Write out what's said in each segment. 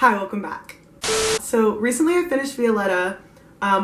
Hi, welcome back. So recently I finished Violetta,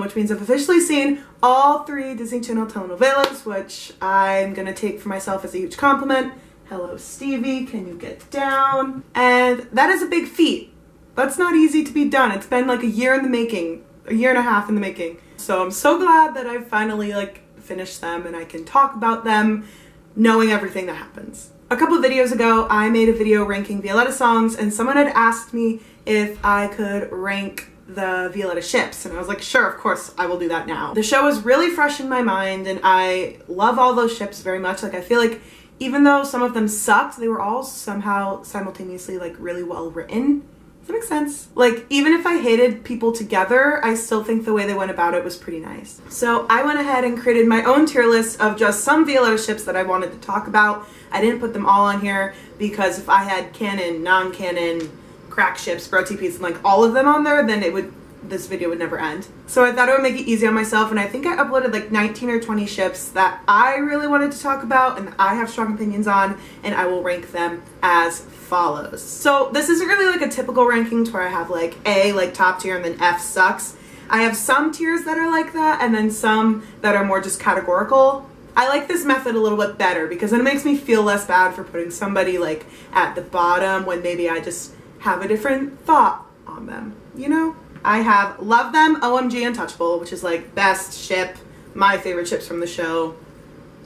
which means I've officially seen all 3 Disney Channel telenovelas, which I'm gonna take for myself as a huge compliment. Hello Stevie, can you get down? And that is a big feat. That's not easy to be done. It's been like a year in the making, a year and a half in the making. So I'm so glad that I've finally finished them and I can talk about them knowing everything that happens. A couple of videos ago, I made a video ranking Violetta songs and someone had asked me if I could rank the Violetta ships, and I was like, sure, of course, I will do that now. The show is really fresh in my mind and I love all those ships very much. I feel like even though some of them sucked, they were all somehow simultaneously really well written. Does that make sense? Even if I hated people together, I still think the way they went about it was pretty nice. So I went ahead and created my own tier list of just some Violetta ships that I wanted to talk about. I didn't put them all on here because if I had canon, non-canon, crack ships, bro TPs, and all of them on there, then this video would never end. So I thought I would make it easy on myself, and I think I uploaded 19 or 20 ships that I really wanted to talk about and I have strong opinions on, and I will rank them as follows. So this isn't really a typical ranking to where I have A, top tier, and then F sucks. I have some tiers that are like that, and then some that are more just categorical. I like this method a little bit better because then it makes me feel less bad for putting somebody at the bottom when maybe I just have a different thought on them, you know? I have Love Them, OMG, Untouchable, which is best ship, my favorite ships from the show.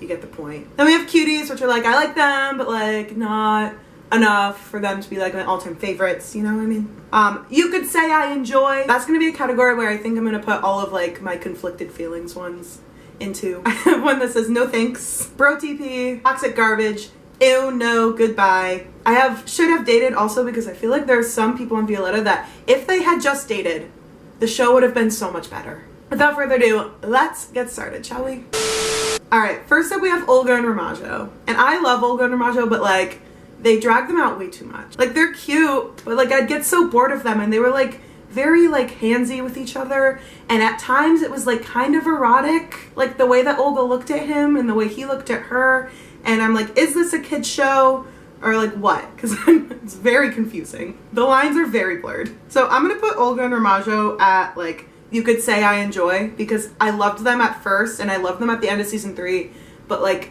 You get the point. Then we have Cuties, which are I like them, but not enough for them to be my all-time favorites, you know what I mean? You Could Say I Enjoy. That's gonna be a category where I think I'm gonna put all of my conflicted feelings ones into. I have one that says no thanks, Bro TP, Toxic Garbage, Ew, no, goodbye. I have should have dated also because I feel like there are some people in Violetta that if they had just dated, the show would have been so much better. Without further ado, let's get started, shall we? Alright, first up we have Olga and Ramajo. And I love Olga and Ramajo, but they drag them out way too much. They're cute, but I'd get so bored of them, and they were very handsy with each other, and at times it was kind of erotic, the way that Olga looked at him and the way he looked at her, and I'm is this a kid's show or what? Because it's very confusing. The lines are very blurred. So I'm gonna put Olga and Ramajo at You Could Say I Enjoy because I loved them at first and I loved them at the end of season 3, but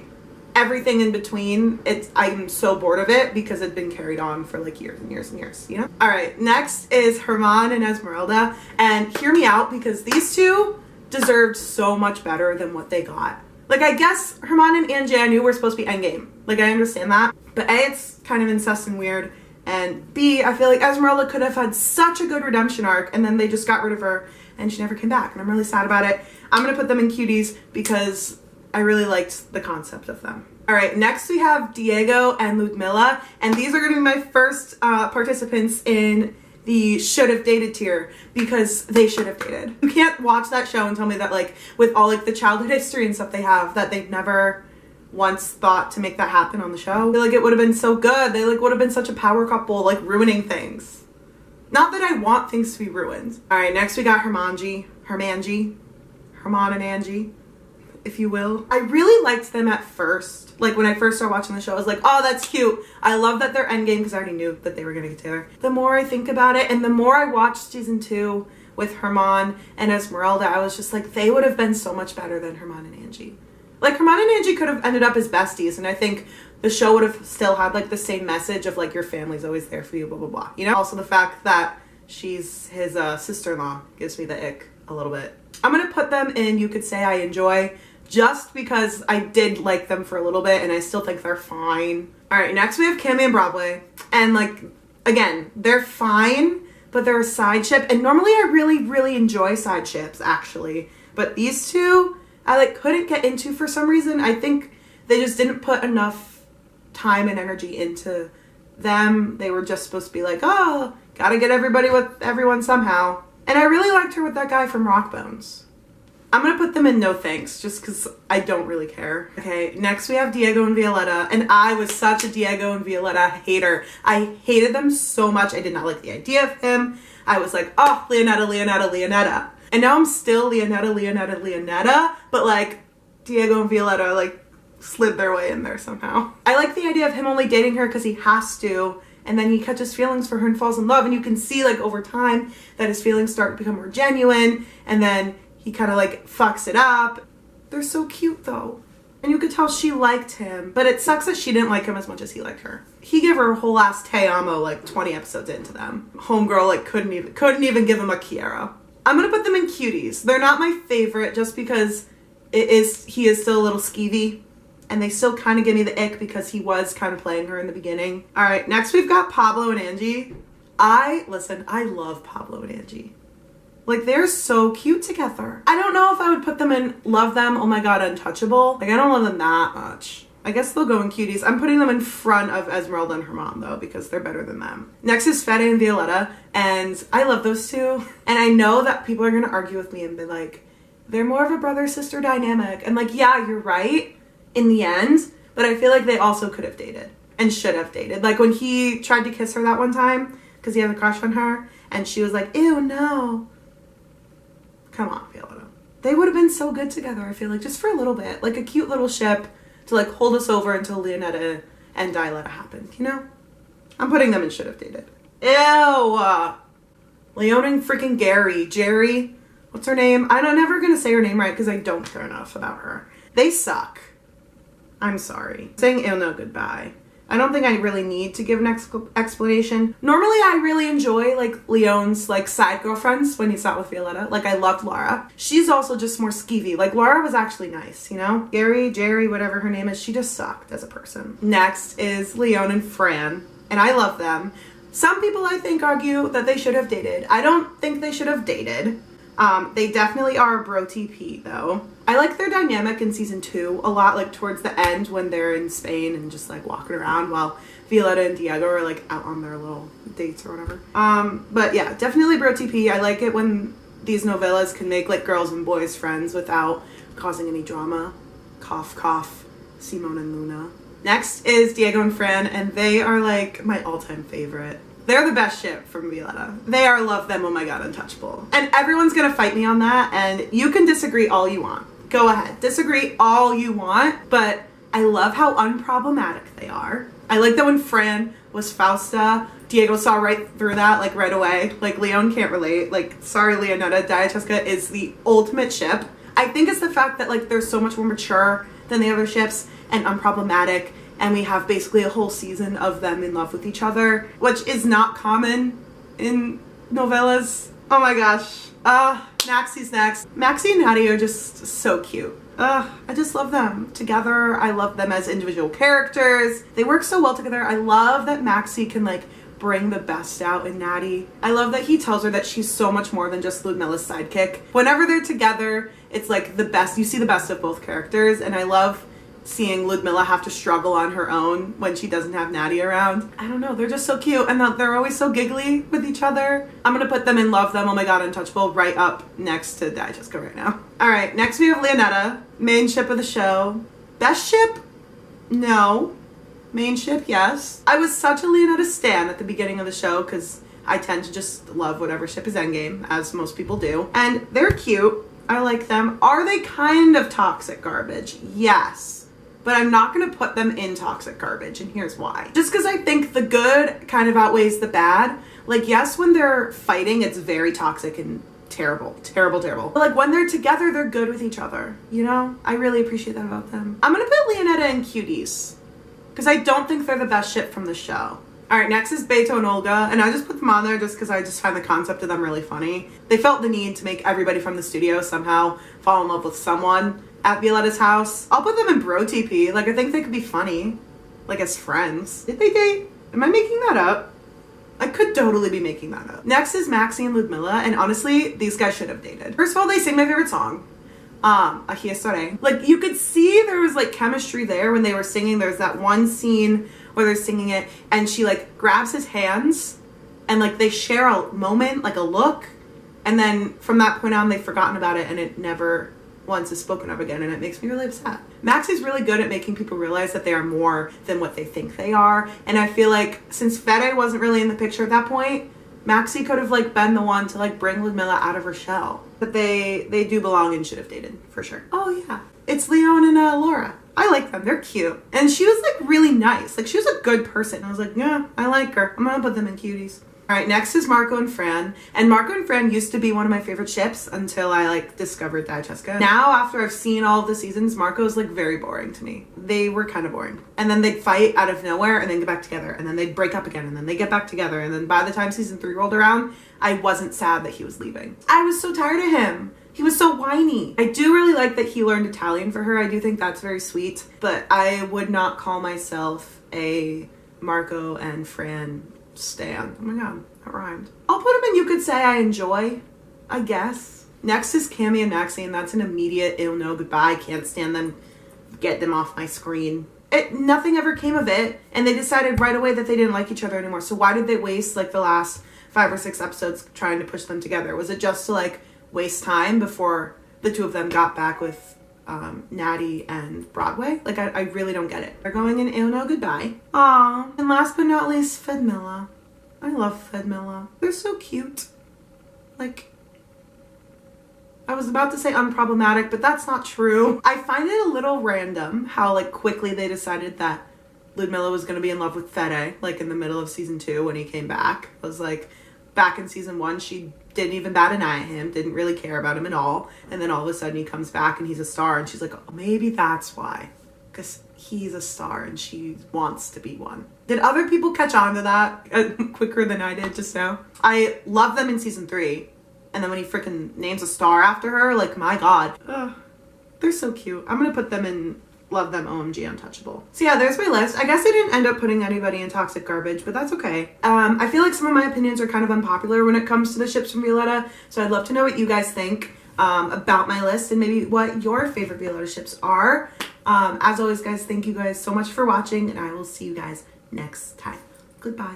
everything in between, I'm so bored of it because it's been carried on for years and years and years, you know? All right, next is Hermann and Esmeralda, and hear me out because these two deserved so much better than what they got. I guess Hermann and Angie I knew were supposed to be endgame. I understand that, but A, it's kind of incest and weird, and B, I feel Esmeralda could have had such a good redemption arc, and then they just got rid of her and she never came back, and I'm really sad about it. I'm gonna put them in Cuties because I really liked the concept of them. All right, next we have Diego and Ludmilla, and these are gonna be my first participants in the should have dated tier because they should have dated. You can't watch that show and tell me that with all the childhood history and stuff they have that they've never once thought to make that happen on the show. I feel it would have been so good. They would have been such a power couple ruining things. Not that I want things to be ruined. All right, next we got Hermanji, Hermann and Angie, if you will. I really liked them at first. When I first started watching the show, I was oh, that's cute. I love that they're endgame because I already knew that they were gonna get together. The more I think about it and the more I watched season 2 with Hermann and Esmeralda, I was just they would have been so much better than Hermann and Angie. Hermann and Angie could have ended up as besties, and I think the show would have still had the same message of your family's always there for you, blah, blah, blah. You know? Also the fact that she's his sister-in-law gives me the ick a little bit. I'm gonna put them in You Could Say I Enjoy, just because I did like them for a little bit and I still think they're fine. All right, next we have Cami and Broadway. And again, they're fine, but they're a side ship. And normally I really enjoy side ships actually. But these two, I couldn't get into for some reason. I think they just didn't put enough time and energy into them. They were just supposed to be oh, gotta get everybody with everyone somehow. And I really liked her with that guy from Rockbones. I'm gonna put them in no thanks just because I don't really care. Okay, next we have Diego and Violetta, and I was such a Diego and Violetta hater. I hated them so much. I did not like the idea of him. I was oh, Leonetta. And now I'm still Leonetta, but Diego and Violetta slid their way in there somehow. I like the idea of him only dating her because he has to, and then he catches feelings for her and falls in love, and you can see like over time that his feelings start to become more genuine, and then he kind of like fucks it up. They're so cute though. And you could tell she liked him, but it sucks that she didn't like him as much as he liked her. He gave her a whole ass te amo like 20 episodes into them. Homegirl like couldn't even give him a quiero. I'm gonna put them in cuties. They're not my favorite just because he is still a little skeevy, and they still kind of give me the ick because he was kind of playing her in the beginning. All right, next we've got Pablo and Angie. I love Pablo and Angie. Like, they're so cute together. I don't know if I would put them in love them, oh my god, untouchable. Like, I don't love them that much. I guess they'll go in cuties. I'm putting them in front of Esmeralda and Hermann though, because they're better than them. Next is Fetty and Violetta, and I love those two. And I know that people are gonna argue with me and be like, they're more of a brother-sister dynamic. And like, yeah, you're right in the end, but I feel like they also could have dated and should have dated. Like when he tried to kiss her that one time, because he had a crush on her, and she was like, ew, no. Come on, Violetta. They would have been so good together, I feel like, just for a little bit. Like a cute little ship to like hold us over until Leonetta and Diletta happened, you know? I'm putting them in should have dated. Ew! Leon and freaking Jerry. What's her name? I'm never gonna say her name right because I don't care enough about her. They suck. I'm sorry. Saying ew, no, goodbye. I don't think I really need to give an explanation. Normally, I really enjoy like Leon's like side girlfriends when he's not with Violetta. Like I loved Laura. She's also just more skeevy. Like Laura was actually nice, you know? Jerry, whatever her name is, she just sucked as a person. Next is Leon and Fran, and I love them. Some people I think argue that they should have dated. I don't think they should have dated. They definitely are a bro TP though. I like their dynamic in season 2 a lot, like towards the end when they're in Spain and just like walking around while Violetta and Diego are like out on their little dates or whatever. But yeah, definitely bro TP. I like it when these novellas can make like girls and boys friends without causing any drama. Cough, cough, Simone and Luna. Next is Diego and Fran, and they are like my all-time favorite. They're the best ship from Violetta. They are love them, oh my god, untouchable. And everyone's gonna fight me on that, and you can disagree all you want. Go ahead, disagree all you want, but I love how unproblematic they are. I like that when Fran was Fausta, Diego saw right through that, like right away. Like Leon can't relate. Like, sorry Leonetta, Diatesca is the ultimate ship. I think it's the fact that like they're so much more mature than the other ships and unproblematic, and we have basically a whole season of them in love with each other, which is not common in novellas. Oh my gosh. Maxie's next. Maxie and Natty are just so cute. I just love them together. I love them as individual characters. They work so well together. I love that Maxie can like bring the best out in Natty. I love that he tells her that she's so much more than just Ludmilla's sidekick. Whenever they're together, it's like the best. You see the best of both characters, and I love seeing Ludmilla have to struggle on her own when she doesn't have Natty around. I don't know, they're just so cute, and they're always so giggly with each other. I'm gonna put them in love them, oh my god, untouchable, right up next to Diatesca right now. Alright, next we have Leonetta, main ship of the show. Best ship? No. Main ship, yes. I was such a Leonetta stan at the beginning of the show because I tend to just love whatever ship is endgame, as most people do. And they're cute. I like them. Are they kind of toxic garbage? Yes. But I'm not going to put them in toxic garbage, and here's why. Just because I think the good kind of outweighs the bad. Like, yes, when they're fighting, it's very toxic and terrible. But like, when they're together, they're good with each other, you know? I really appreciate that about them. I'm going to put Leonetta in cuties, because I don't think they're the best ship from the show. Alright, next is Beto and Olga, and I just put them on there just because I just find the concept of them really funny. They felt the need to make everybody from the studio somehow fall in love with someone at Violetta's house. I'll put them in bro TP. Like, I think they could be funny, like as friends. Did they date? Am I making that up? I could totally be making that up. Next is Maxie and Ludmilla, and honestly, these guys should have dated. First of all, they sing my favorite song. Aquí Estaré. Like, you could see there was like chemistry there when they were singing. There's that one scene where they're singing it and she like grabs his hands and like they share a moment, like a look, and then from that point on they've forgotten about it and it never once is spoken of again, and it makes me really upset. Maxie's really good at making people realize that they are more than what they think they are, and I feel like since Fede wasn't really in the picture at that point, Maxie could have like been the one to like bring Ludmilla out of her shell. But they do belong and should have dated, for sure. Oh yeah, it's Leon and Laura. I like them. They're cute. And she was like really nice. Like she was a good person. I was like, yeah, I like her. I'm gonna put them in cuties. All right, next is Marco and Fran. And Marco and Fran used to be one of my favorite ships until I like discovered that Jessica. Now, after I've seen all of the seasons, Marco's like very boring to me. They were kind of boring. And then they'd fight out of nowhere and then get back together. And then they'd break up again and then they get back together. And then by the time season 3 rolled around, I wasn't sad that he was leaving. I was so tired of him. He was so whiny. I do really like that he learned Italian for her. I do think that's very sweet. But I would not call myself a Marco and Fran stan. Oh my god, that rhymed. I'll put him in You Could Say I Enjoy, I guess. Next is Cami and Maxine. That's an immediate ew, no, goodbye. Can't stand them. Get them off my screen. Nothing ever came of it. And they decided right away that they didn't like each other anymore. So why did they waste like the last 5 or 6 episodes trying to push them together? Was it just to like waste time before the two of them got back with Natty and Broadway? Like, I really don't get it. They're going in ew, no, goodbye. Aww. And last but not least, Fedmilla. I love Fedmilla. They're so cute. Like, I was about to say unproblematic, but that's not true. I find it a little random how like quickly they decided that Ludmilla was going to be in love with Fede, like in the middle of season 2 when he came back. It was like, back in season 1, she didn't even bat an eye at him, didn't really care about him at all. And then all of a sudden he comes back and he's a star and she's like, oh, maybe that's why. Because he's a star and she wants to be one. Did other people catch on to that quicker than I did just now? I love them in season 3. And then when he freaking names a star after her, like, my god. Ugh, they're so cute. I'm going to put them in Love Them OMG Untouchable. So yeah, there's my list. I guess I didn't end up putting anybody in toxic garbage, but that's okay. I feel like some of my opinions are kind of unpopular when it comes to the ships from Violetta, so I'd love to know what you guys think about my list and maybe what your favorite Violetta ships are. As always, guys, thank you guys so much for watching, and I will see you guys next time. Goodbye.